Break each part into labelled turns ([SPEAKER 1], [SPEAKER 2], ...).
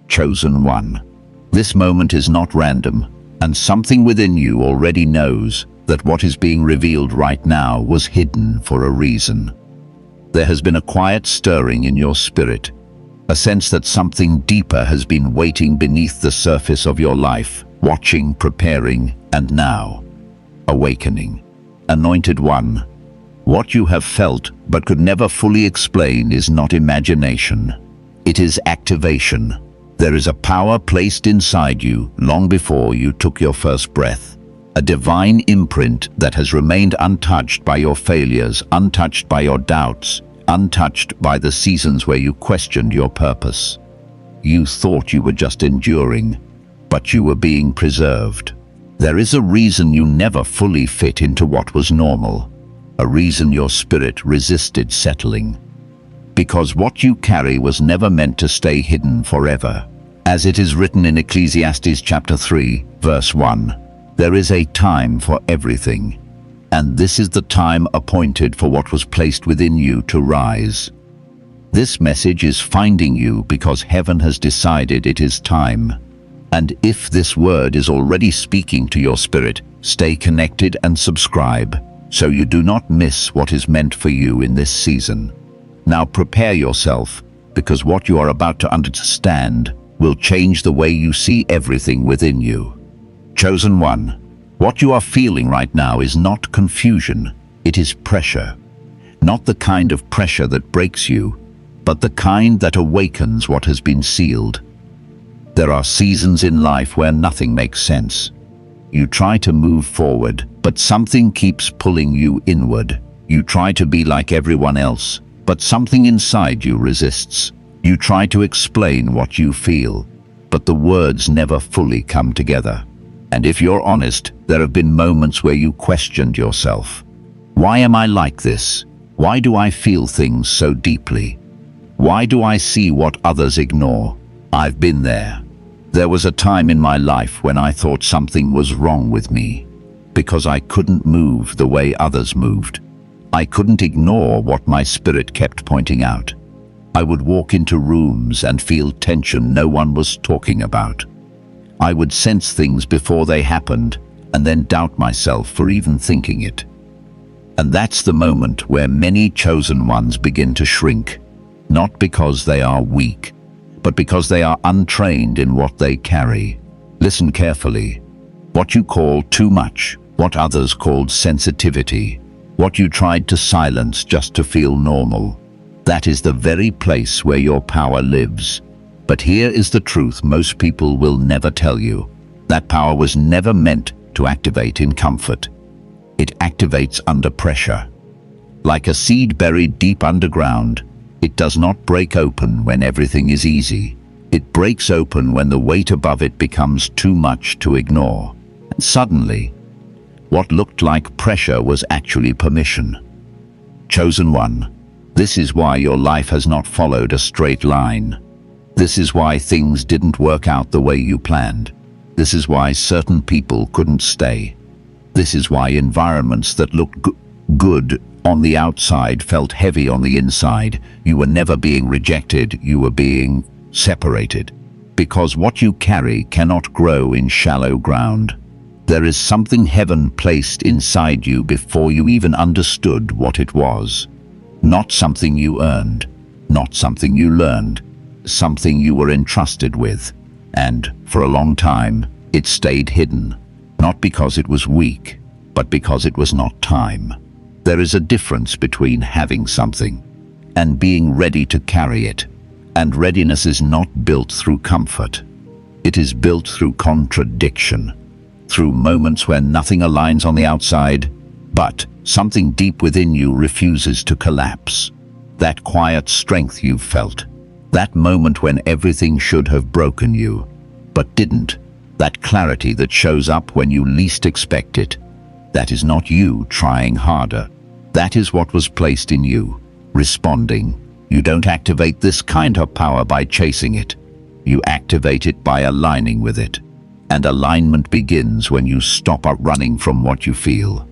[SPEAKER 1] Chosen one. This moment is not random, and something within you already knows that what is being revealed right now was hidden for a reason. There has been a quiet stirring in your spirit, a sense that something deeper has been waiting beneath the surface of your life, watching, preparing, and now awakening. Anointed one, what you have felt but could never fully explain is not imagination. It is activation. There is a power placed inside you long before you took your first breath. A divine imprint that has remained untouched by your failures, untouched by your doubts, untouched by the seasons where you questioned your purpose. You thought you were just enduring, but you were being preserved. There is a reason you never fully fit into what was normal, a reason your spirit resisted settling. Because what you carry was never meant to stay hidden forever. As it is written in Ecclesiastes chapter 3, verse 1, there is a time for everything, and this is the time appointed for what was placed within you to rise. This message is finding you because heaven has decided it is time. And if this word is already speaking to your spirit, stay connected and subscribe so you do not miss what is meant for you in this season. Now prepare yourself, because what you are about to understand will change the way you see everything within you. Chosen one, what you are feeling right now is not confusion, it is pressure. Not the kind of pressure that breaks you, but the kind that awakens what has been sealed. There are seasons in life where nothing makes sense. You try to move forward, but something keeps pulling you inward. You try to be like everyone else, but something inside you resists. You try to explain what you feel, but the words never fully come together. And if you're honest, there have been moments where you questioned yourself. Why am I like this? Why do I feel things so deeply? Why do I see what others ignore? I've been there. There was a time in my life when I thought something was wrong with me, because I couldn't move the way others moved. I couldn't ignore what my spirit kept pointing out. I would walk into rooms and feel tension no one was talking about. I would sense things before they happened and then doubt myself for even thinking it. And that's the moment where many chosen ones begin to shrink, not because they are weak, but because they are untrained in what they carry. Listen carefully. What you call too much, what others called sensitivity, what you tried to silence just to feel normal, that is the very place where your power lives. But here is the truth most people will never tell you. That power was never meant to activate in comfort. It activates under pressure. Like a seed buried deep underground, it does not break open when everything is easy. It breaks open when the weight above it becomes too much to ignore. And suddenly, what looked like pressure was actually permission. Chosen one, this is why your life has not followed a straight line. This is why things didn't work out the way you planned. This is why certain people couldn't stay. This is why environments that looked good on the outside felt heavy on the inside. You were never being rejected, you were being separated. Because what you carry cannot grow in shallow ground. There is something heaven placed inside you before you even understood what it was. Not something you earned, not something you learned, something you were entrusted with. And for a long time, it stayed hidden. Not because it was weak, but because it was not time. There is a difference between having something and being ready to carry it. And readiness is not built through comfort. It is built through contradiction, through moments where nothing aligns on the outside, but something deep within you refuses to collapse. That quiet strength you've felt, that moment when everything should have broken you, but didn't. That clarity that shows up when you least expect it. That is not you trying harder. That is what was placed in you, responding. You don't activate this kind of power by chasing it. You activate it by aligning with it. And alignment begins when you stop running from what you feel.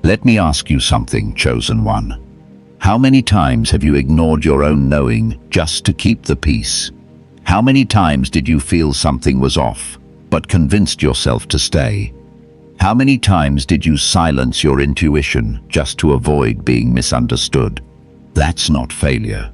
[SPEAKER 1] Let me ask you something, chosen one. How many times have you ignored your own knowing just to keep the peace? How many times did you feel something was off, but convinced yourself to stay? How many times did you silence your intuition just to avoid being misunderstood? That's not failure.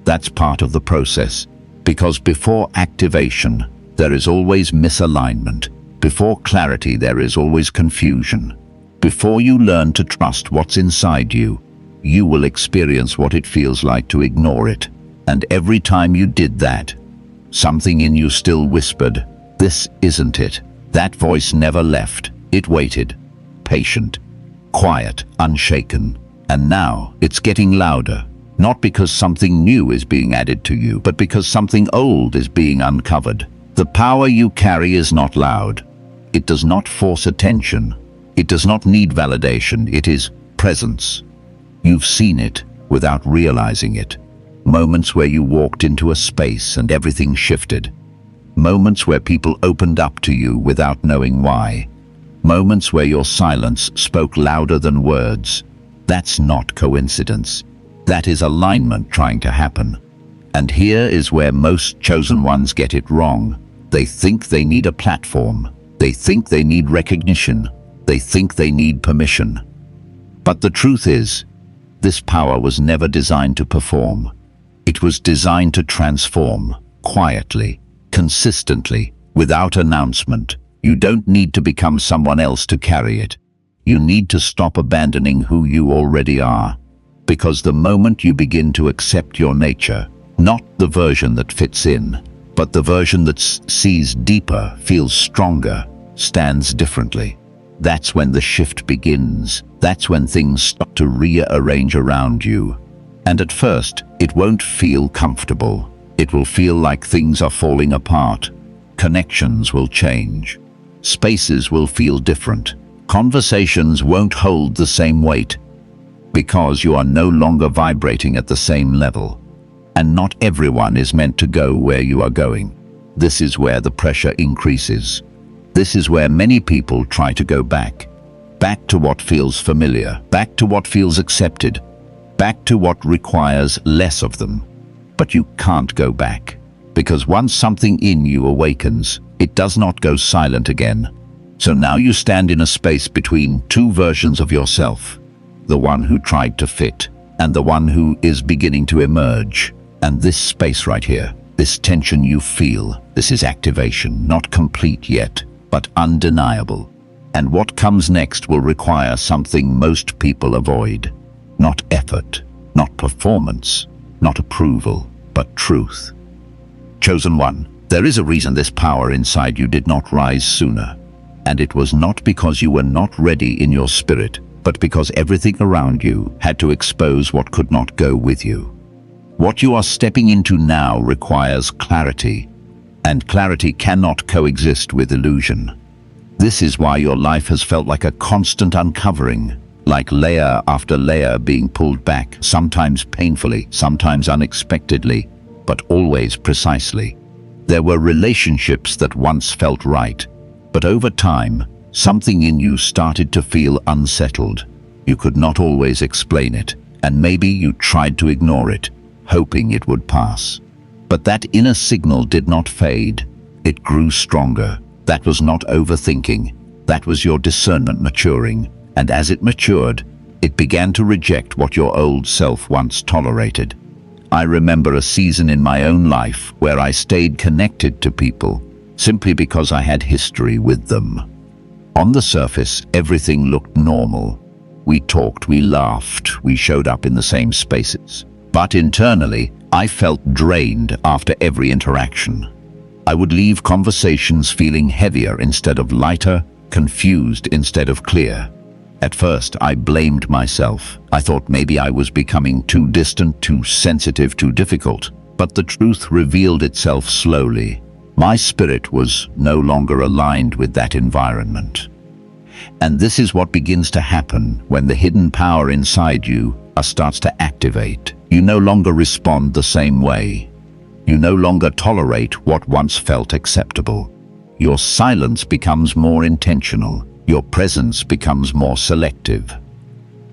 [SPEAKER 1] That's part of the process, because before activation, there is always misalignment. Before clarity, there is always confusion. Before you learn to trust what's inside you, you will experience what it feels like to ignore it. And every time you did that, something in you still whispered, "This isn't it." That voice never left. It waited, patient, quiet, unshaken. And now it's getting louder, not because something new is being added to you, but because something old is being uncovered. The power you carry is not loud. It does not force attention. It does not need validation. It is presence. You've seen it without realizing it. Moments where you walked into a space and everything shifted. Moments where people opened up to you without knowing why. Moments where your silence spoke louder than words. That's not coincidence. That is alignment trying to happen. And here is where most chosen ones get it wrong. They think they need a platform. They think they need recognition. They think they need permission. But the truth is, this power was never designed to perform. It was designed to transform, quietly, consistently, without announcement. You don't need to become someone else to carry it. You need to stop abandoning who you already are. Because the moment you begin to accept your nature, not the version that fits in, but the version that sees deeper, feels stronger, stands differently, that's when the shift begins. That's when things start to rearrange around you. And at first, it won't feel comfortable. It will feel like things are falling apart. Connections will change. Spaces will feel different. Conversations won't hold the same weight, because you are no longer vibrating at the same level. And not everyone is meant to go where you are going. This is where the pressure increases. This is where many people try to go back. Back to what feels familiar. Back to what feels accepted. Back to what requires less of them. But you can't go back. Because once something in you awakens, it does not go silent again. So now you stand in a space between two versions of yourself. The one who tried to fit, and the one who is beginning to emerge. And this space right here, this tension you feel, this is activation, not complete yet, but undeniable. And what comes next will require something most people avoid. Not effort, not performance, not approval, but truth. Chosen one, there is a reason this power inside you did not rise sooner. And it was not because you were not ready in your spirit, but because everything around you had to expose what could not go with you. What you are stepping into now requires clarity, and clarity cannot coexist with illusion. This is why your life has felt like a constant uncovering, like layer after layer being pulled back, sometimes painfully, sometimes unexpectedly, but always precisely. There were relationships that once felt right, but over time, something in you started to feel unsettled. You could not always explain it, and maybe you tried to ignore it, hoping it would pass. But that inner signal did not fade. It grew stronger. That was not overthinking. That was your discernment maturing. And as it matured, it began to reject what your old self once tolerated. I remember a season in my own life where I stayed connected to people simply because I had history with them. On the surface, everything looked normal. We talked, we laughed, we showed up in the same spaces. But internally, I felt drained after every interaction. I would leave conversations feeling heavier instead of lighter, confused instead of clear. At first, I blamed myself. I thought maybe I was becoming too distant, too sensitive, too difficult. But the truth revealed itself slowly. My spirit was no longer aligned with that environment. And this is what begins to happen when the hidden power inside you starts to activate. You no longer respond the same way. You no longer tolerate what once felt acceptable. Your silence becomes more intentional. Your presence becomes more selective.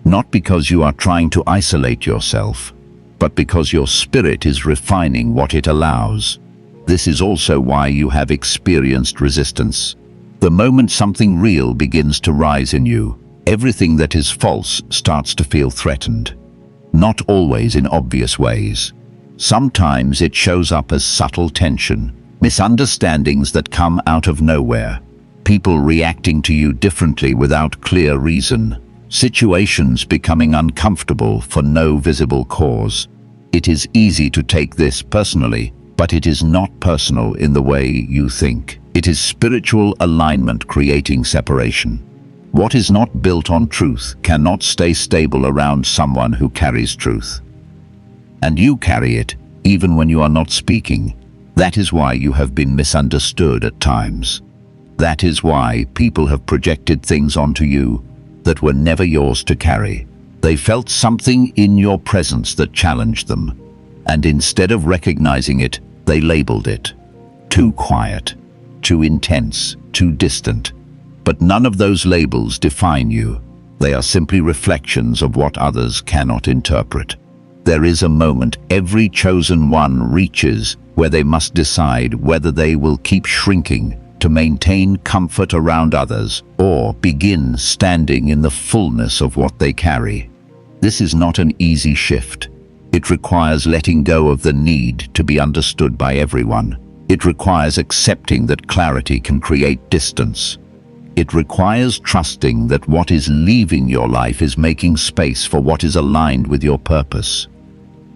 [SPEAKER 1] Not because you are trying to isolate yourself, but because your spirit is refining what it allows. This is also why you have experienced resistance. The moment something real begins to rise in you, everything that is false starts to feel threatened. Not always in obvious ways. Sometimes it shows up as subtle tension, misunderstandings that come out of nowhere, people reacting to you differently without clear reason, situations becoming uncomfortable for no visible cause. It is easy to take this personally, but it is not personal in the way you think. It is spiritual alignment creating separation. What is not built on truth cannot stay stable around someone who carries truth. And you carry it, even when you are not speaking. That is why you have been misunderstood at times. That is why people have projected things onto you that were never yours to carry. They felt something in your presence that challenged them, and instead of recognizing it, they labeled it. Too quiet, too intense, too distant. But none of those labels define you. They are simply reflections of what others cannot interpret. There is a moment every chosen one reaches where they must decide whether they will keep shrinking to maintain comfort around others or begin standing in the fullness of what they carry. This is not an easy shift. It requires letting go of the need to be understood by everyone. It requires accepting that clarity can create distance. It requires trusting that what is leaving your life is making space for what is aligned with your purpose.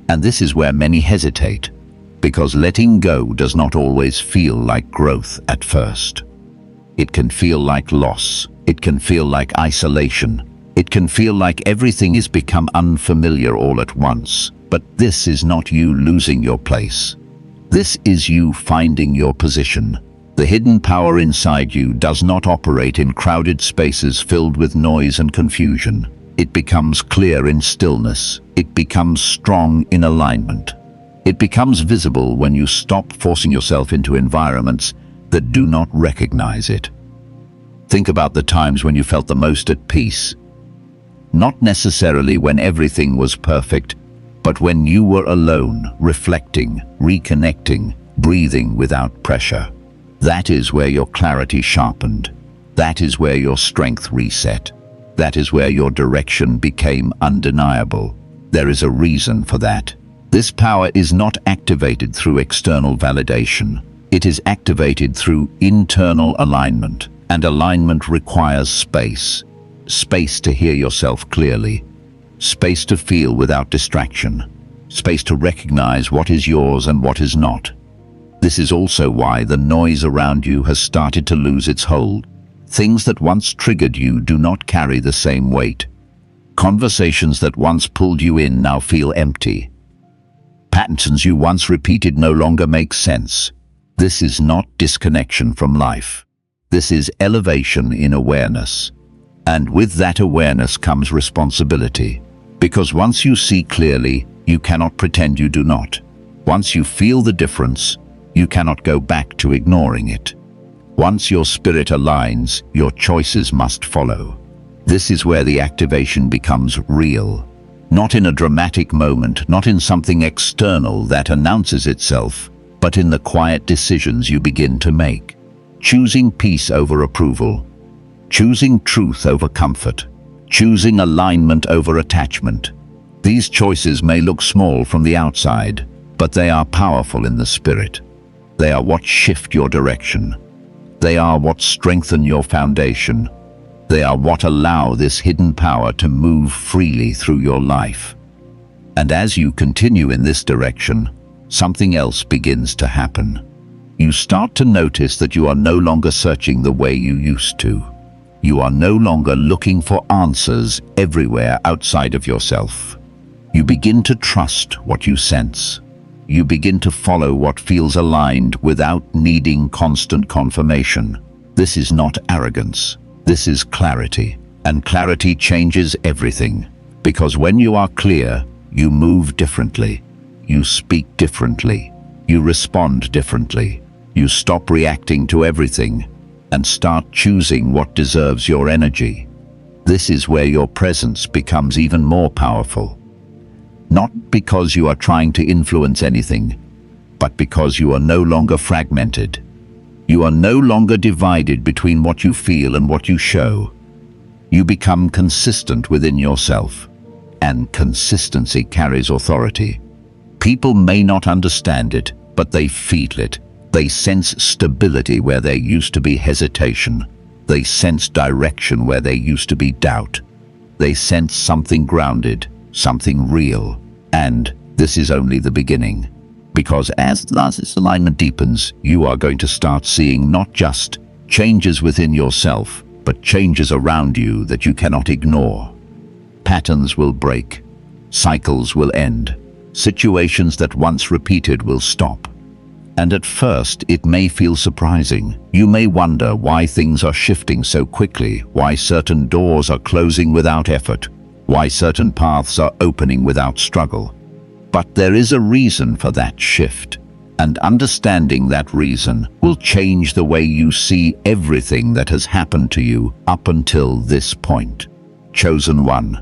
[SPEAKER 1] And this is where many hesitate, because letting go does not always feel like growth at first. It can feel like loss. It can feel like isolation. It can feel like everything has become unfamiliar all at once. But this is not you losing your place. This is you finding your position. The hidden power inside you does not operate in crowded spaces filled with noise and confusion. It becomes clear in stillness. It becomes strong in alignment. It becomes visible when you stop forcing yourself into environments that do not recognize it. Think about the times when you felt the most at peace. Not necessarily when everything was perfect, but when you were alone, reflecting, reconnecting, breathing without pressure. That is where your clarity sharpened. That is where your strength reset. That is where your direction became undeniable. There is a reason for that. This power is not activated through external validation. It is activated through internal alignment, and alignment requires space. Space to hear yourself clearly. Space to feel without distraction. Space to recognize what is yours and what is not. This is also why the noise around you has started to lose its hold. Things that once triggered you do not carry the same weight. Conversations that once pulled you in now feel empty. Patterns you once repeated no longer make sense. This is not disconnection from life. This is elevation in awareness. And with that awareness comes responsibility. Because once you see clearly, you cannot pretend you do not. Once you feel the difference, you cannot go back to ignoring it. Once your spirit aligns, your choices must follow. This is where the activation becomes real. Not in a dramatic moment, not in something external that announces itself, but in the quiet decisions you begin to make. Choosing peace over approval. Choosing truth over comfort. Choosing alignment over attachment. These choices may look small from the outside, but they are powerful in the spirit. They are what shift your direction. They are what strengthen your foundation. They are what allow this hidden power to move freely through your life. And as you continue in this direction, something else begins to happen. You start to notice that you are no longer searching the way you used to. You are no longer looking for answers everywhere outside of yourself. You begin to trust what you sense. You begin to follow what feels aligned without needing constant confirmation. This is not arrogance. This is clarity. And clarity changes everything. Because when you are clear, you move differently. You speak differently. You respond differently. You stop reacting to everything and start choosing what deserves your energy. This is where your presence becomes even more powerful. Not because you are trying to influence anything, but because you are no longer fragmented. You are no longer divided between what you feel and what you show. You become consistent within yourself, and consistency carries authority. People may not understand it, but they feel it. They sense stability where there used to be hesitation. They sense direction where there used to be doubt. They sense something grounded, something real. And this is only the beginning. Because as this alignment deepens, you are going to start seeing not just changes within yourself, but changes around you that you cannot ignore. Patterns will break. Cycles will end. Situations that once repeated will stop. And at first, it may feel surprising. You may wonder why things are shifting so quickly, why certain doors are closing without effort, why certain paths are opening without struggle. But there is a reason for that shift, and understanding that reason will change the way you see everything that has happened to you up until this point. Chosen one,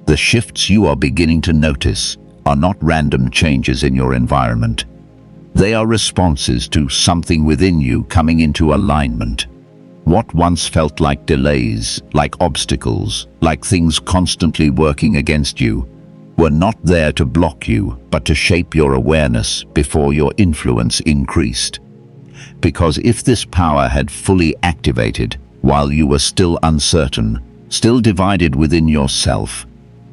[SPEAKER 1] the shifts you are beginning to notice are not random changes in your environment. They are responses to something within you coming into alignment. What once felt like delays, like obstacles, like things constantly working against you, were not there to block you, but to shape your awareness before your influence increased. Because if this power had fully activated while you were still uncertain, still divided within yourself,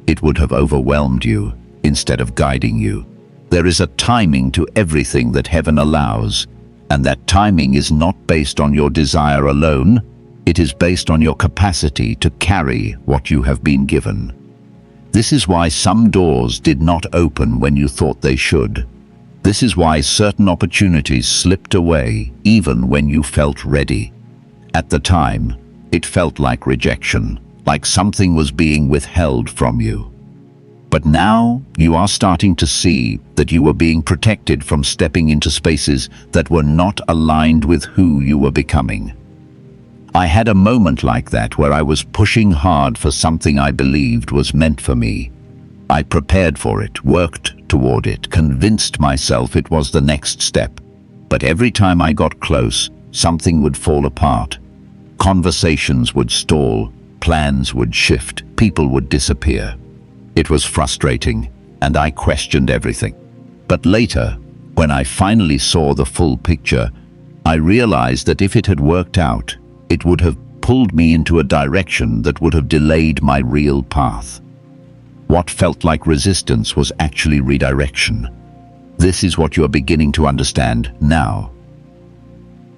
[SPEAKER 1] it would have overwhelmed you instead of guiding you. There is a timing to everything that heaven allows, and that timing is not based on your desire alone. It is based on your capacity to carry what you have been given. This is why some doors did not open when you thought they should. This is why certain opportunities slipped away even when you felt ready. At the time, it felt like rejection, like something was being withheld from you. But now you are starting to see that you were being protected from stepping into spaces that were not aligned with who you were becoming. I had a moment like that where I was pushing hard for something I believed was meant for me. I prepared for it, worked toward it, convinced myself it was the next step. But every time I got close, something would fall apart. Conversations would stall, plans would shift, people would disappear. It was frustrating, and I questioned everything. But later, when I finally saw the full picture, I realized that if it had worked out, it would have pulled me into a direction that would have delayed my real path. What felt like resistance was actually redirection. This is what you are beginning to understand now.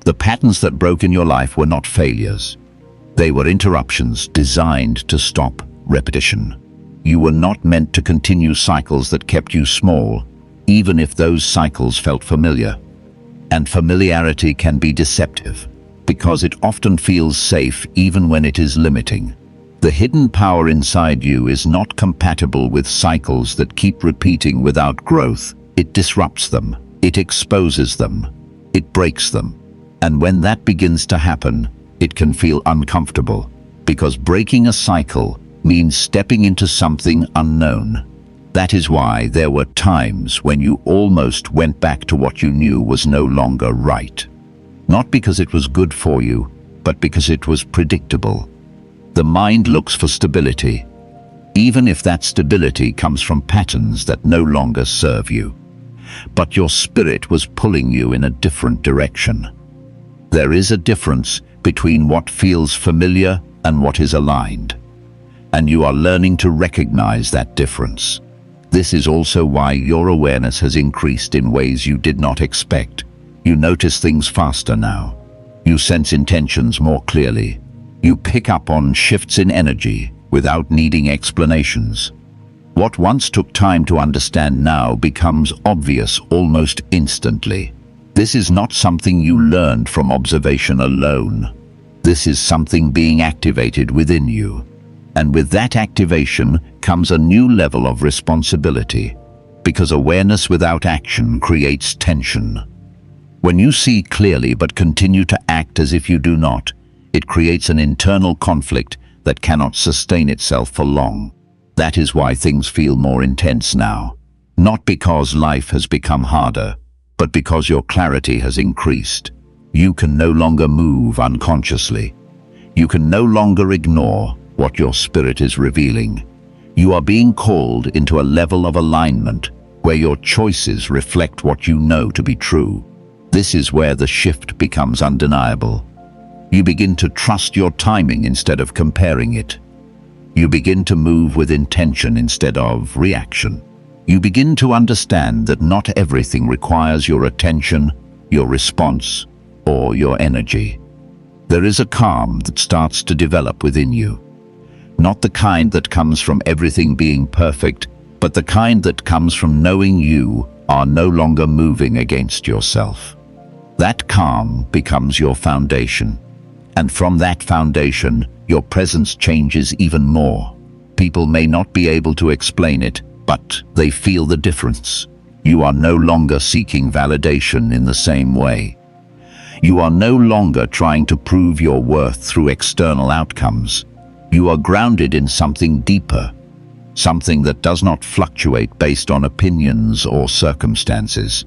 [SPEAKER 1] The patterns that broke in your life were not failures. They were interruptions designed to stop repetition. You were not meant to continue cycles that kept you small, even if those cycles felt familiar. And familiarity can be deceptive, because it often feels safe even when it is limiting. The hidden power inside you is not compatible with cycles that keep repeating without growth. It disrupts them, it exposes them, it breaks them. And when that begins to happen, it can feel uncomfortable, because breaking a cycle means stepping into something unknown. That is why there were times when you almost went back to what you knew was no longer right. Not because it was good for you, but because it was predictable. The mind looks for stability, even if that stability comes from patterns that no longer serve you. But your spirit was pulling you in a different direction. There is a difference between what feels familiar and what is aligned. And you are learning to recognize that difference. This is also why your awareness has increased in ways you did not expect. You notice things faster now. You sense intentions more clearly. You pick up on shifts in energy without needing explanations. What once took time to understand now becomes obvious almost instantly. This is not something you learned from observation alone. This is something being activated within you. And with that activation comes a new level of responsibility, because awareness without action creates tension. When you see clearly but continue to act as if you do not, it creates an internal conflict that cannot sustain itself for long. That is why things feel more intense now. Not because life has become harder, but because your clarity has increased. You can no longer move unconsciously. You can no longer ignore what your spirit is revealing. You are being called into a level of alignment where your choices reflect what you know to be true. This is where the shift becomes undeniable. You begin to trust your timing instead of comparing it. You begin to move with intention instead of reaction. You begin to understand that not everything requires your attention, your response, or your energy. There is a calm that starts to develop within you. Not the kind that comes from everything being perfect, but the kind that comes from knowing you are no longer moving against yourself. That calm becomes your foundation. And from that foundation, your presence changes even more. People may not be able to explain it, but they feel the difference. You are no longer seeking validation in the same way. You are no longer trying to prove your worth through external outcomes. You are grounded in something deeper, something that does not fluctuate based on opinions or circumstances.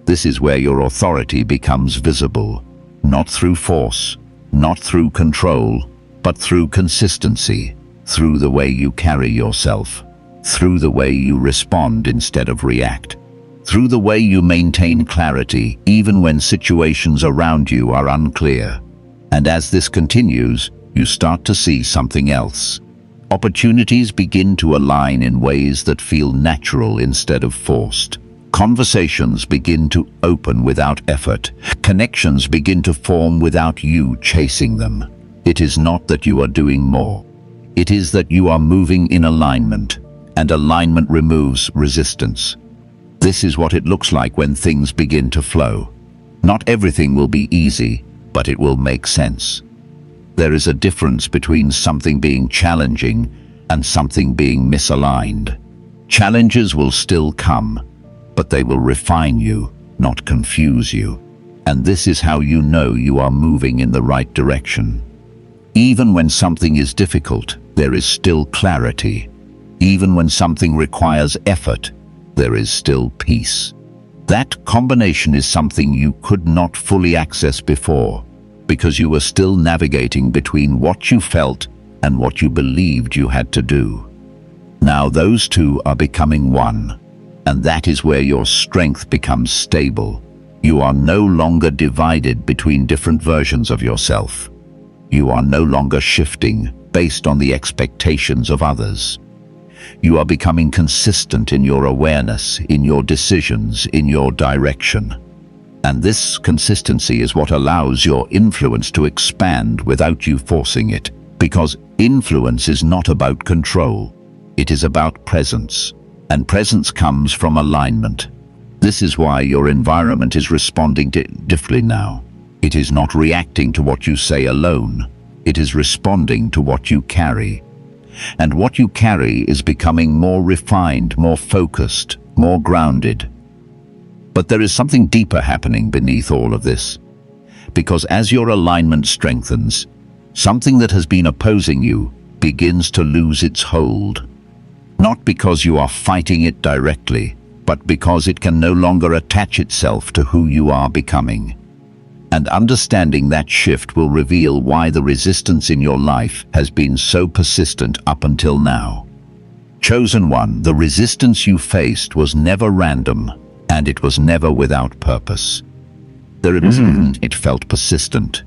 [SPEAKER 1] This is where your authority becomes visible, not through force, not through control, but through consistency, through the way you carry yourself, through the way you respond instead of react, through the way you maintain clarity even when situations around you are unclear. And as this continues, you start to see something else. Opportunities begin to align in ways that feel natural instead of forced. Conversations begin to open without effort. Connections begin to form without you chasing them. It is not that you are doing more. It is that you are moving in alignment, and alignment removes resistance. This is what it looks like when things begin to flow. Not everything will be easy, but it will make sense. There is a difference between something being challenging and something being misaligned. Challenges will still come, but they will refine you, not confuse you. And this is how you know you are moving in the right direction. Even when something is difficult, there is still clarity. Even when something requires effort, there is still peace. That combination is something you could not fully access before, because you were still navigating between what you felt and what you believed you had to do. Now those two are becoming one. And that is where your strength becomes stable. You are no longer divided between different versions of yourself. You are no longer shifting based on the expectations of others. You are becoming consistent in your awareness, in your decisions, in your direction. And this consistency is what allows your influence to expand without you forcing it. Because influence is not about control. It is about presence. And presence comes from alignment. This is why your environment is responding differently now. It is not reacting to what you say alone. It is responding to what you carry. And what you carry is becoming more refined, more focused, more grounded. But there is something deeper happening beneath all of this. Because as your alignment strengthens, something that has been opposing you begins to lose its hold. Not because you are fighting it directly, but because it can no longer attach itself to who you are becoming. And understanding that shift will reveal why the resistance in your life has been so persistent up until now. Chosen one, the resistance you faced was never random, and it was never without purpose. There is a reason it felt persistent,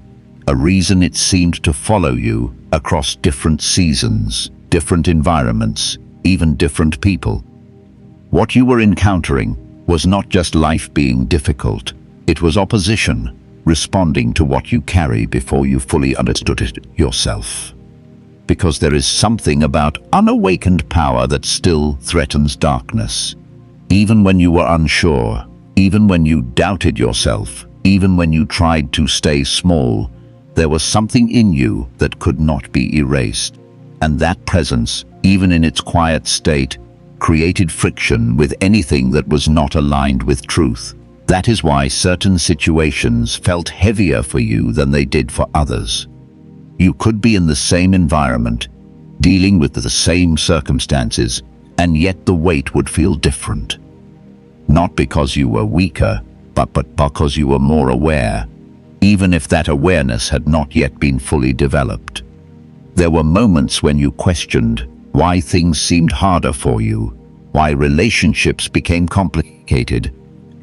[SPEAKER 1] a reason it seemed to follow you across different seasons, different environments, even different people. What you were encountering was not just life being difficult, it was opposition, responding to what you carry before you fully understood it yourself. Because there is something about unawakened power that still threatens darkness. Even when you were unsure, even when you doubted yourself, even when you tried to stay small, there was something in you that could not be erased. And that presence, even in its quiet state, created friction with anything that was not aligned with truth. That is why certain situations felt heavier for you than they did for others. You could be in the same environment, dealing with the same circumstances, and yet the weight would feel different. Not because you were weaker, but because you were more aware, even if that awareness had not yet been fully developed. There were moments when you questioned why things seemed harder for you, why relationships became complicated,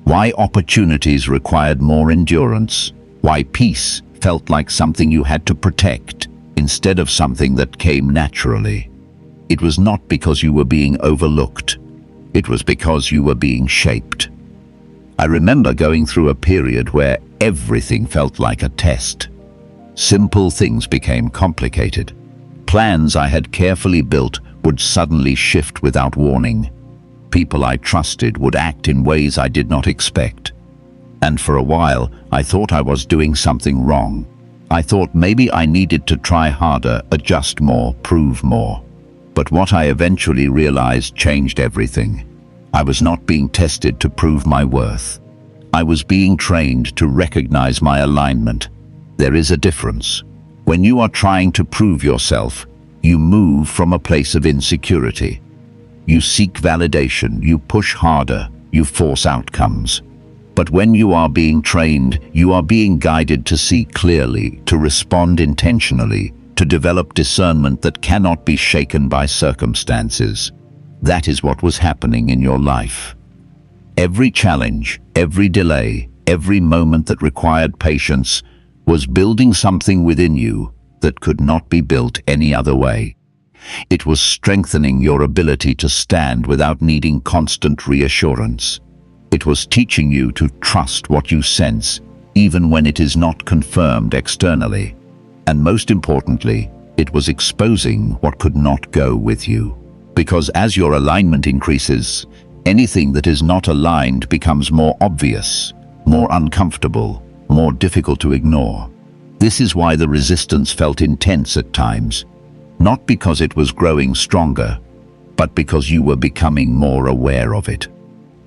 [SPEAKER 1] why opportunities required more endurance, why peace felt like something you had to protect instead of something that came naturally. It was not because you were being overlooked. It was because you were being shaped. I remember going through a period where everything felt like a test. Simple things became complicated. Plans I had carefully built would suddenly shift without warning. People I trusted would act in ways I did not expect. And for a while, I thought I was doing something wrong. I thought maybe I needed to try harder, adjust more, prove more. But what I eventually realized changed everything. I was not being tested to prove my worth. I was being trained to recognize my alignment. There is a difference. When you are trying to prove yourself, you move from a place of insecurity. You seek validation, you push harder, you force outcomes. But when you are being trained, you are being guided to see clearly, to respond intentionally, to develop discernment that cannot be shaken by circumstances. That is what was happening in your life. Every challenge, every delay, every moment that required patience was building something within you that could not be built any other way. It was strengthening your ability to stand without needing constant reassurance. It was teaching you to trust what you sense, even when it is not confirmed externally. And most importantly, it was exposing what could not go with you. Because as your alignment increases, anything that is not aligned becomes more obvious, more uncomfortable, more difficult to ignore. This is why the resistance felt intense at times, not because it was growing stronger, but because you were becoming more aware of it.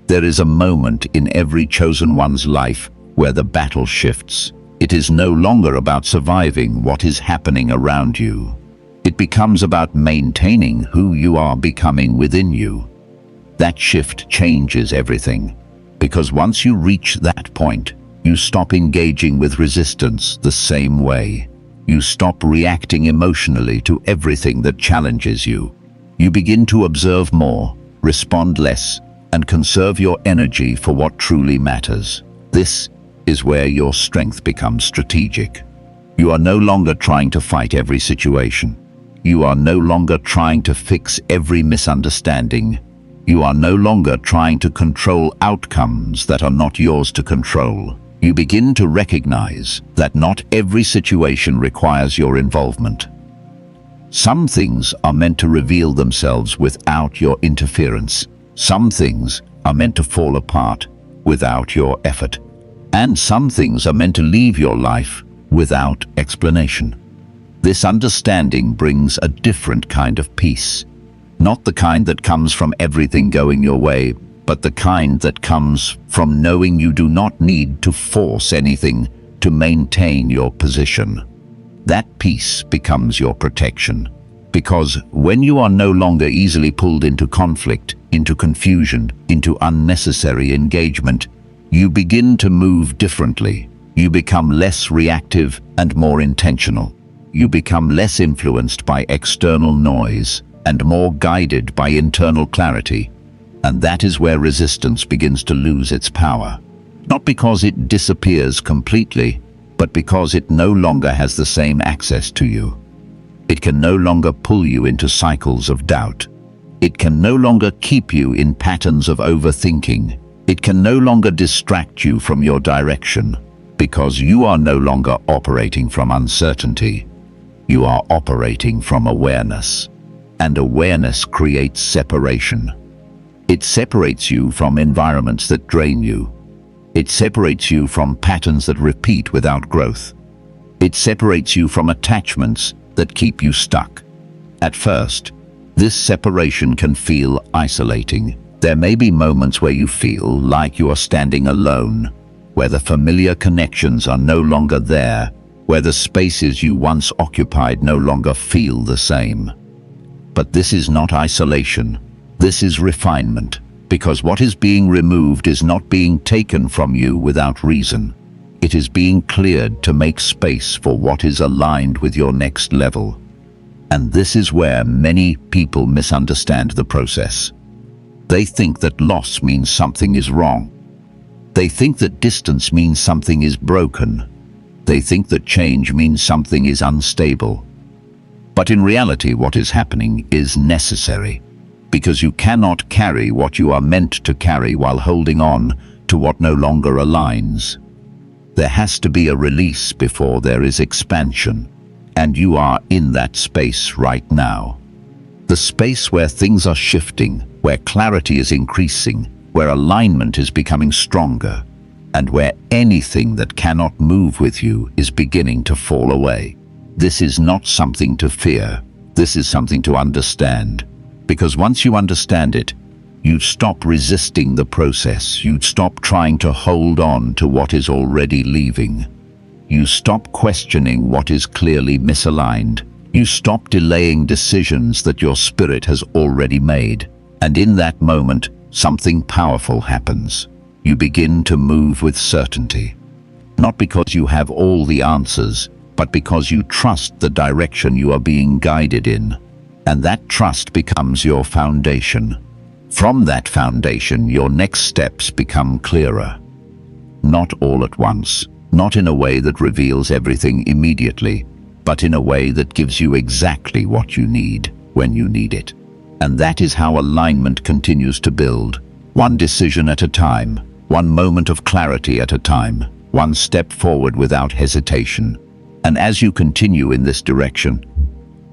[SPEAKER 1] There is a moment in every chosen one's life where the battle shifts. It is no longer about surviving what is happening around you. It becomes about maintaining who you are becoming within you. That shift changes everything, because once you reach that point, you stop engaging with resistance the same way. You stop reacting emotionally to everything that challenges you. You begin to observe more, respond less, and conserve your energy for what truly matters. This is where your strength becomes strategic. You are no longer trying to fight every situation. You are no longer trying to fix every misunderstanding. You are no longer trying to control outcomes that are not yours to control. You begin to recognize that not every situation requires your involvement. Some things are meant to reveal themselves without your interference. Some things are meant to fall apart without your effort. And some things are meant to leave your life without explanation. This understanding brings a different kind of peace. Not the kind that comes from everything going your way, but the kind that comes from knowing you do not need to force anything to maintain your position. That peace becomes your protection. Because when you are no longer easily pulled into conflict, into confusion, into unnecessary engagement, you begin to move differently. You become less reactive and more intentional. You become less influenced by external noise and more guided by internal clarity. And that is where resistance begins to lose its power. Not because it disappears completely, but because it no longer has the same access to you. It can no longer pull you into cycles of doubt. It can no longer keep you in patterns of overthinking. It can no longer distract you from your direction, because you are no longer operating from uncertainty. You are operating from awareness. And awareness creates separation. It separates you from environments that drain you. It separates you from patterns that repeat without growth. It separates you from attachments that keep you stuck. At first, this separation can feel isolating. There may be moments where you feel like you are standing alone, where the familiar connections are no longer there, where the spaces you once occupied no longer feel the same. But this is not isolation. This is refinement. because what is being removed is not being taken from you without reason. It is being cleared to make space for what is aligned with your next level. And this is where many people misunderstand the process. They think that loss means something is wrong. They think that distance means something is broken. They think that change means something is unstable. But in reality, what is happening is necessary, because you cannot carry what you are meant to carry while holding on to what no longer aligns. There has to be a release before there is expansion, and you are in that space right now. The space where things are shifting, where clarity is increasing, where alignment is becoming stronger, and where anything that cannot move with you is beginning to fall away. This is not something to fear. This is something to understand. Because once you understand it, you stop resisting the process. You stop trying to hold on to what is already leaving. You stop questioning what is clearly misaligned. You stop delaying decisions that your spirit has already made. And in that moment, something powerful happens. You begin to move with certainty. Not because you have all the answers, but because you trust the direction you are being guided in. And that trust becomes your foundation. From that foundation, your next steps become clearer. Not all at once, not in a way that reveals everything immediately, but in a way that gives you exactly what you need when you need it. And that is how alignment continues to build, one decision at a time, one moment of clarity at a time, one step forward without hesitation. And as you continue in this direction,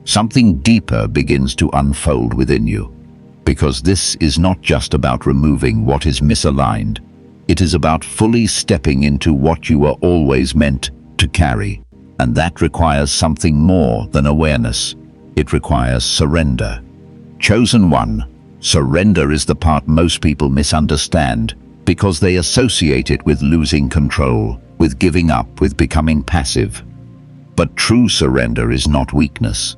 [SPEAKER 1] something deeper begins to unfold within you. Because this is not just about removing what is misaligned. It is about fully stepping into what you are always meant to carry. And that requires something more than awareness. It requires surrender. Chosen one, surrender is the part most people misunderstand because they associate it with losing control, with giving up, with becoming passive. But true surrender is not weakness.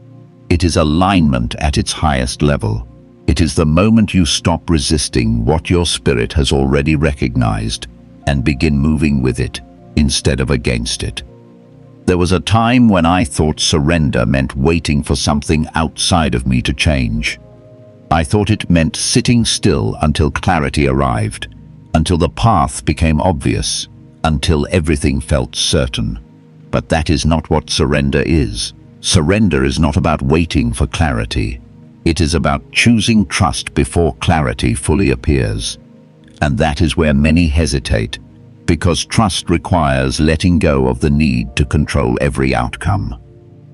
[SPEAKER 1] It is alignment at its highest level. It is the moment you stop resisting what your spirit has already recognized and begin moving with it instead of against it. There was a time when I thought surrender meant waiting for something outside of me to change. I thought it meant sitting still until clarity arrived, until the path became obvious, until everything felt certain. But that is not what surrender is. Surrender is not about waiting for clarity. It is about choosing trust before clarity fully appears. And that is where many hesitate, because trust requires letting go of the need to control every outcome.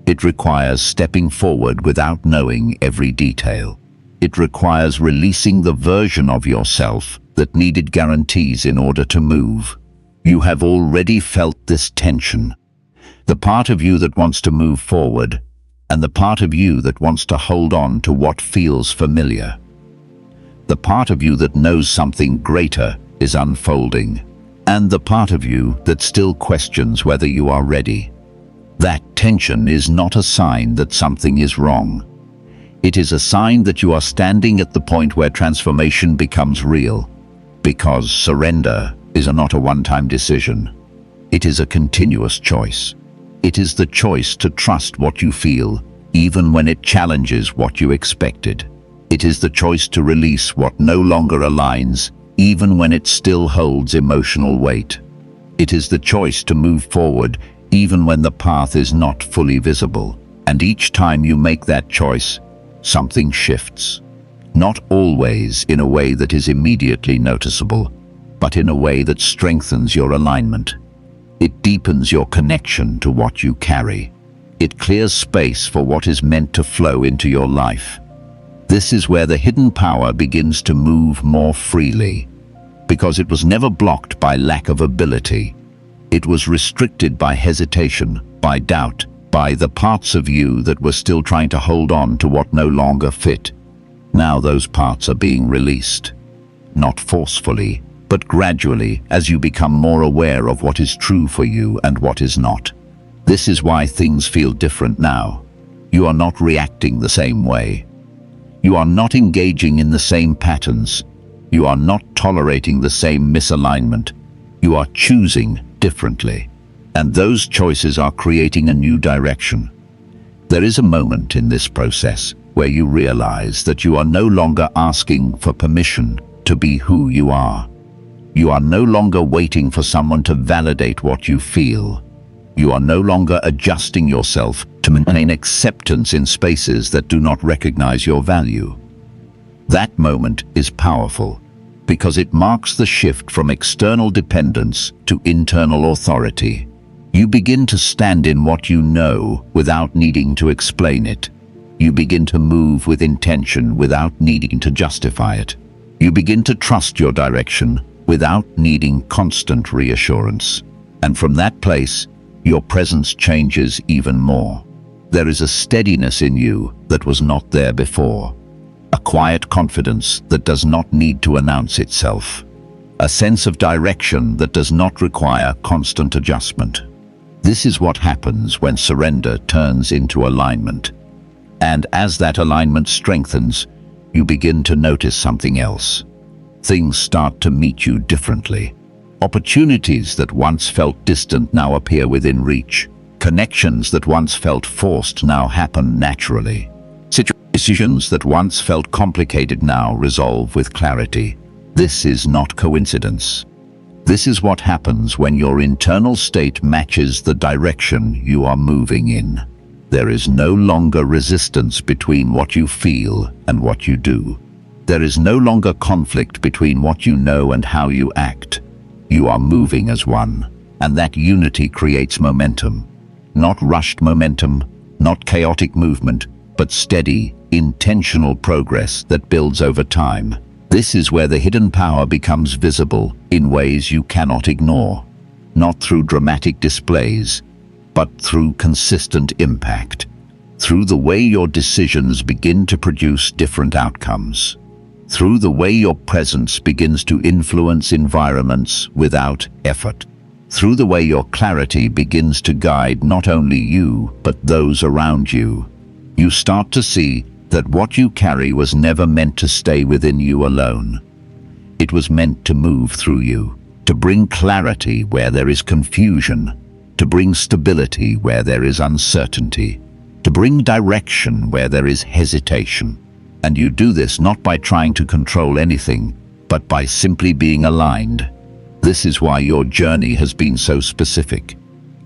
[SPEAKER 1] It requires stepping forward without knowing every detail. It requires releasing the version of yourself that needed guarantees in order to move. You have already felt this tension. The part of you that wants to move forward, and the part of you that wants to hold on to what feels familiar. The part of you that knows something greater is unfolding, and the part of you that still questions whether you are ready. That tension is not a sign that something is wrong. It is a sign that you are standing at the point where transformation becomes real, because surrender is not a one-time decision. It is a continuous choice. It is the choice to trust what you feel, even when it challenges what you expected. It is the choice to release what no longer aligns, even when it still holds emotional weight. It is the choice to move forward, even when the path is not fully visible. And each time you make that choice, something shifts. Not always in a way that is immediately noticeable, but in a way that strengthens your alignment. It deepens your connection to what you carry. It clears space for what is meant to flow into your life. This is where the hidden power begins to move more freely, because it was never blocked by lack of ability. It was restricted by hesitation, by doubt, by the parts of you that were still trying to hold on to what no longer fit. Now those parts are being released, not forcefully, but gradually as you become more aware of what is true for you and what is not. This is why things feel different now. You are not reacting the same way. You are not engaging in the same patterns. You are not tolerating the same misalignment. You are choosing differently. And those choices are creating a new direction. There is a moment in this process where you realize that you are no longer asking for permission to be who you are. You are no longer waiting for someone to validate what you feel. You are no longer adjusting yourself to maintain acceptance in spaces that do not recognize your value. That moment is powerful because it marks the shift from external dependence to internal authority. You begin to stand in what you know without needing to explain it. You begin to move with intention without needing to justify it. You begin to trust your direction without needing constant reassurance. And from that place, your presence changes even more. There is a steadiness in you that was not there before. A quiet confidence that does not need to announce itself. A sense of direction that does not require constant adjustment. This is what happens when surrender turns into alignment. And as that alignment strengthens, you begin to notice something else. Things start to meet you differently. Opportunities that once felt distant now appear within reach. Connections that once felt forced now happen naturally. Decisions that once felt complicated now resolve with clarity. This is not coincidence. This is what happens when your internal state matches the direction you are moving in. There is no longer resistance between what you feel and what you do. There is no longer conflict between what you know and how you act. You are moving as one, and that unity creates momentum. Not rushed momentum, not chaotic movement, but steady, intentional progress that builds over time. This is where the hidden power becomes visible in ways you cannot ignore. Not through dramatic displays, but through consistent impact. Through the way your decisions begin to produce different outcomes. Through the way your presence begins to influence environments without effort. Through the way your clarity begins to guide not only you, but those around you. You start to see that what you carry was never meant to stay within you alone. It was meant to move through you, to bring clarity where there is confusion, to bring stability where there is uncertainty, to bring direction where there is hesitation. And you do this not by trying to control anything, but by simply being aligned. This is why your journey has been so specific.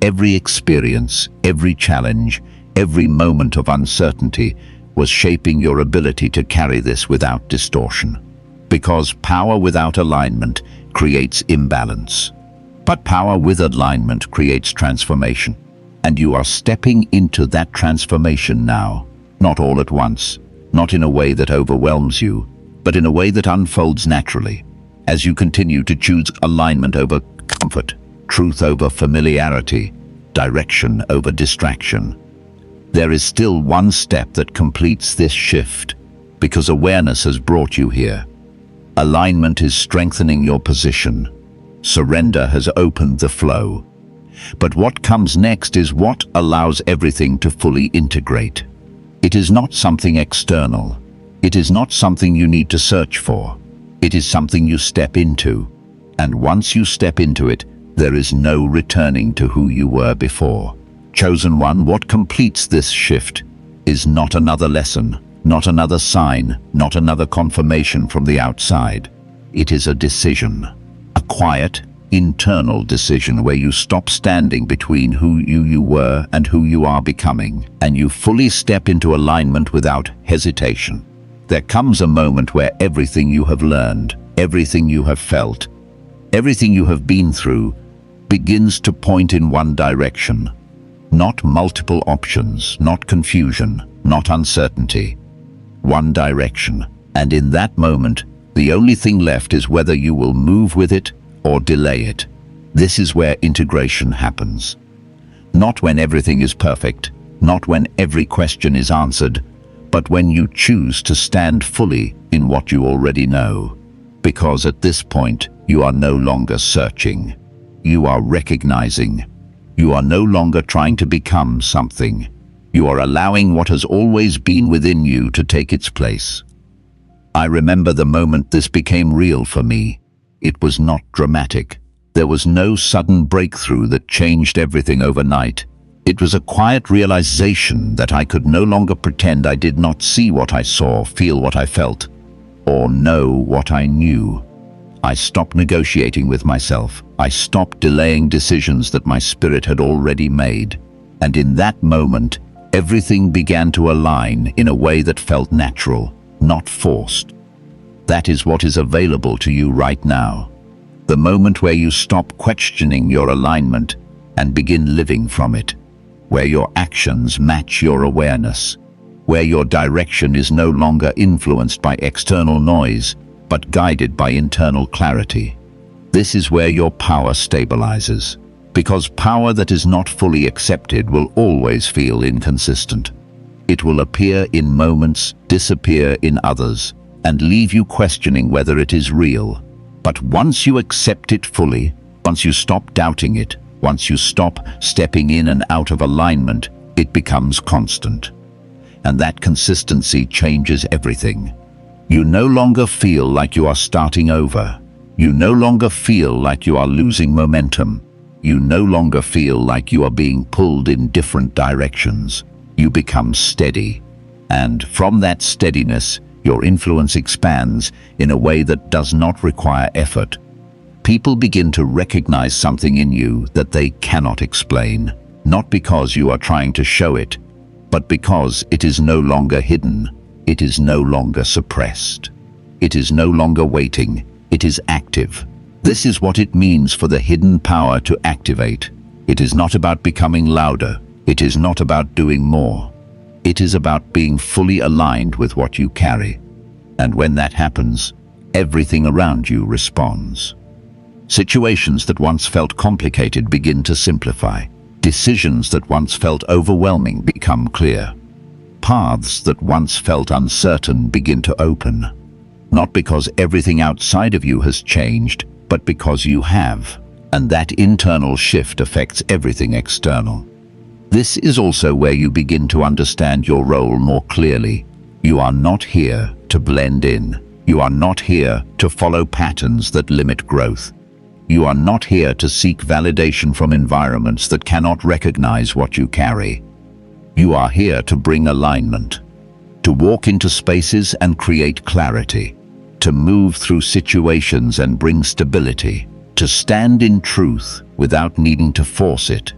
[SPEAKER 1] Every experience, every challenge, every moment of uncertainty was shaping your ability to carry this without distortion. Because power without alignment creates imbalance. But power with alignment creates transformation. And you are stepping into that transformation now, not all at once, not in a way that overwhelms you, but in a way that unfolds naturally, as you continue to choose alignment over comfort, truth over familiarity, direction over distraction. There is still one step that completes this shift, because awareness has brought you here. Alignment is strengthening your position. Surrender has opened the flow. But what comes next is what allows everything to fully integrate. It is not something external. It is not something you need to search for. It is something you step into. And once you step into it, there is no returning to who you were before. Chosen one, what completes this shift is not another lesson, not another sign, not another confirmation from the outside. It is a decision, a quiet, internal decision where you stop standing between who you were and who you are becoming, and you fully step into alignment without hesitation. There comes a moment where everything you have learned, everything you have felt, everything you have been through begins to point in one direction. Not multiple options, not confusion, not uncertainty. One direction. And in that moment, the only thing left is whether you will move with it or delay it. This is where integration happens. Not when everything is perfect, not when every question is answered, but when you choose to stand fully in what you already know. Because at this point, you are no longer searching. You are recognizing. You are no longer trying to become something. You are allowing what has always been within you to take its place. I remember the moment this became real for me. It was not dramatic. There was no sudden breakthrough that changed everything overnight. It was a quiet realization that I could no longer pretend I did not see what I saw, feel what I felt, or know what I knew. I stopped negotiating with myself. I stopped delaying decisions that my spirit had already made. And in that moment, everything began to align in a way that felt natural, not forced. That is what is available to you right now. The moment where you stop questioning your alignment and begin living from it, where your actions match your awareness, where your direction is no longer influenced by external noise, but guided by internal clarity. This is where your power stabilizes, because power that is not fully accepted will always feel inconsistent. It will appear in moments, disappear in others, and leave you questioning whether it is real. But once you accept it fully, once you stop doubting it, once you stop stepping in and out of alignment, it becomes constant. And that consistency changes everything. You no longer feel like you are starting over. You no longer feel like you are losing momentum. You no longer feel like you are being pulled in different directions. You become steady. And from that steadiness, your influence expands in a way that does not require effort. People begin to recognize something in you that they cannot explain, not because you are trying to show it, but because it is no longer hidden. It is no longer suppressed. It is no longer waiting. It is active. This is what it means for the hidden power to activate. It is not about becoming louder. It is not about doing more. It is about being fully aligned with what you carry. And when that happens, everything around you responds. Situations that once felt complicated begin to simplify. Decisions that once felt overwhelming become clear. Paths that once felt uncertain begin to open. Not because everything outside of you has changed, but because you have. And that internal shift affects everything external. This is also where you begin to understand your role more clearly. You are not here to blend in. You are not here to follow patterns that limit growth. You are not here to seek validation from environments that cannot recognize what you carry. You are here to bring alignment, to walk into spaces and create clarity, to move through situations and bring stability, to stand in truth without needing to force it.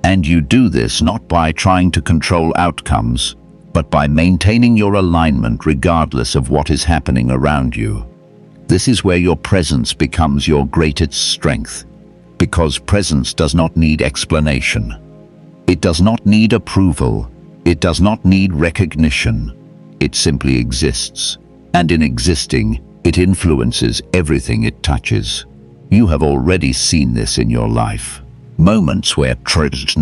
[SPEAKER 1] And you do this not by trying to control outcomes, but by maintaining your alignment regardless of what is happening around you. This is where your presence becomes your greatest strength, because presence does not need explanation. It does not need approval. It does not need recognition. It simply exists. And in existing, it influences everything it touches. You have already seen this in your life. Moments where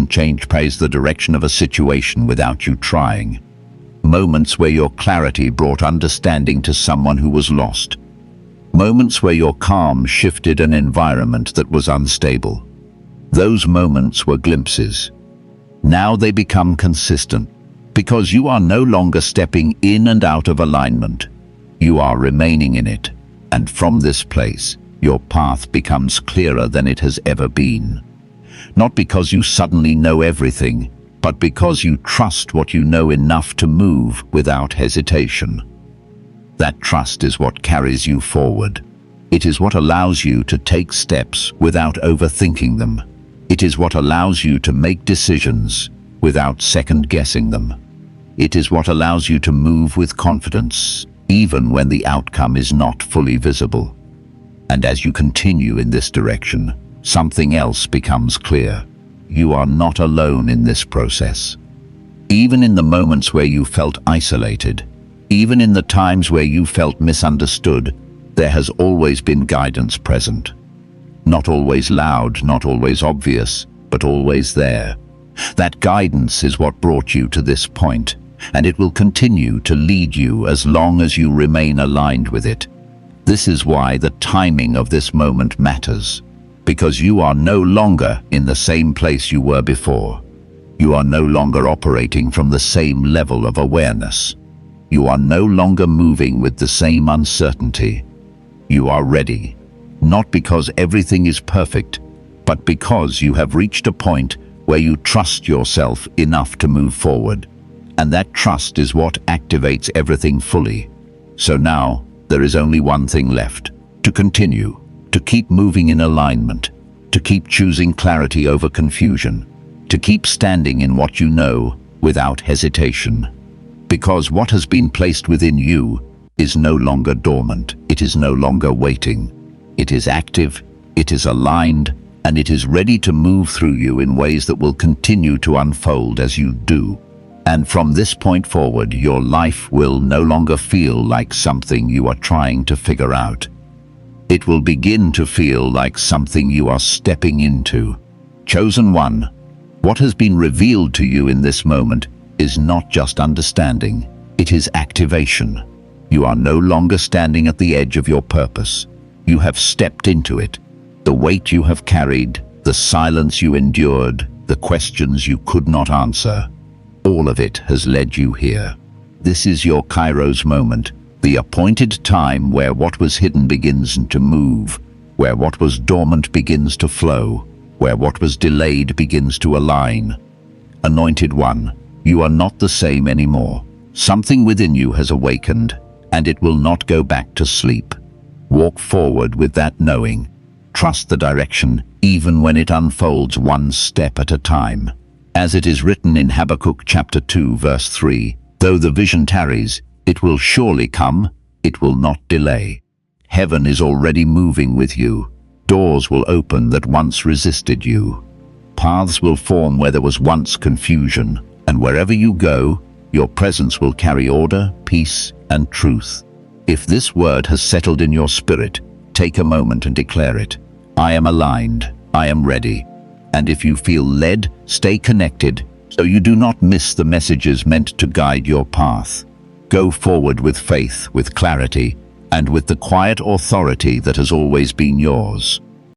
[SPEAKER 1] change pays the direction of a situation without you trying. Moments where your clarity brought understanding to someone who was lost. Moments where your calm shifted an environment that was unstable. Those moments were glimpses. Now they become consistent, because you are no longer stepping in and out of alignment. You are remaining in it, and from this place, your path becomes clearer than it has ever been. Not because you suddenly know everything, but because you trust what you know enough to move without hesitation. That trust is what carries you forward. It is what allows you to take steps without overthinking them. It is what allows you to make decisions without second-guessing them. It is what allows you to move with confidence, even when the outcome is not fully visible. And as you continue in this direction, something else becomes clear. You are not alone in this process. Even in the moments where you felt isolated, even in the times where you felt misunderstood, there has always been guidance present. Not always loud, not always obvious, but always there. That guidance is what brought you to this point, and it will continue to lead you as long as you remain aligned with it. This is why the timing of this moment matters, because you are no longer in the same place you were before. You are no longer operating from the same level of awareness. You are no longer moving with the same uncertainty. You are ready, not because everything is perfect, but because you have reached a point where you trust yourself enough to move forward. And that trust is what activates everything fully. So now, there is only one thing left: to continue, to keep moving in alignment, to keep choosing clarity over confusion, to keep standing in what you know without hesitation. Because what has been placed within you is no longer dormant, it is no longer waiting. It is active, it is aligned, and it is ready to move through you in ways that will continue to unfold as you do. And from this point forward, your life will no longer feel like something you are trying to figure out. It will begin to feel like something you are stepping into. Chosen one, what has been revealed to you in this moment is not just understanding, it is activation. You are no longer standing at the edge of your purpose. You have stepped into it. The weight you have carried, the silence you endured, the questions you could not answer, all of it has led you here. This is your Kairos moment, the appointed time where what was hidden begins to move, where what was dormant begins to flow, where what was delayed begins to align. Anointed one, you are not the same anymore. Something within you has awakened, and it will not go back to sleep. Walk forward with that knowing. Trust the direction, even when it unfolds one step at a time. As it is written in Habakkuk chapter 2, verse 3, though the vision tarries, it will surely come, it will not delay. Heaven is already moving with you. Doors will open that once resisted you. Paths will form where there was once confusion, and wherever you go, your presence will carry order, peace, and truth. If this word has settled in your spirit, take a moment and declare it. I am aligned, I am ready. And if you feel led, stay connected so you do not miss the messages meant to guide your path. Go forward with faith, with clarity, and with the quiet authority that has always been yours.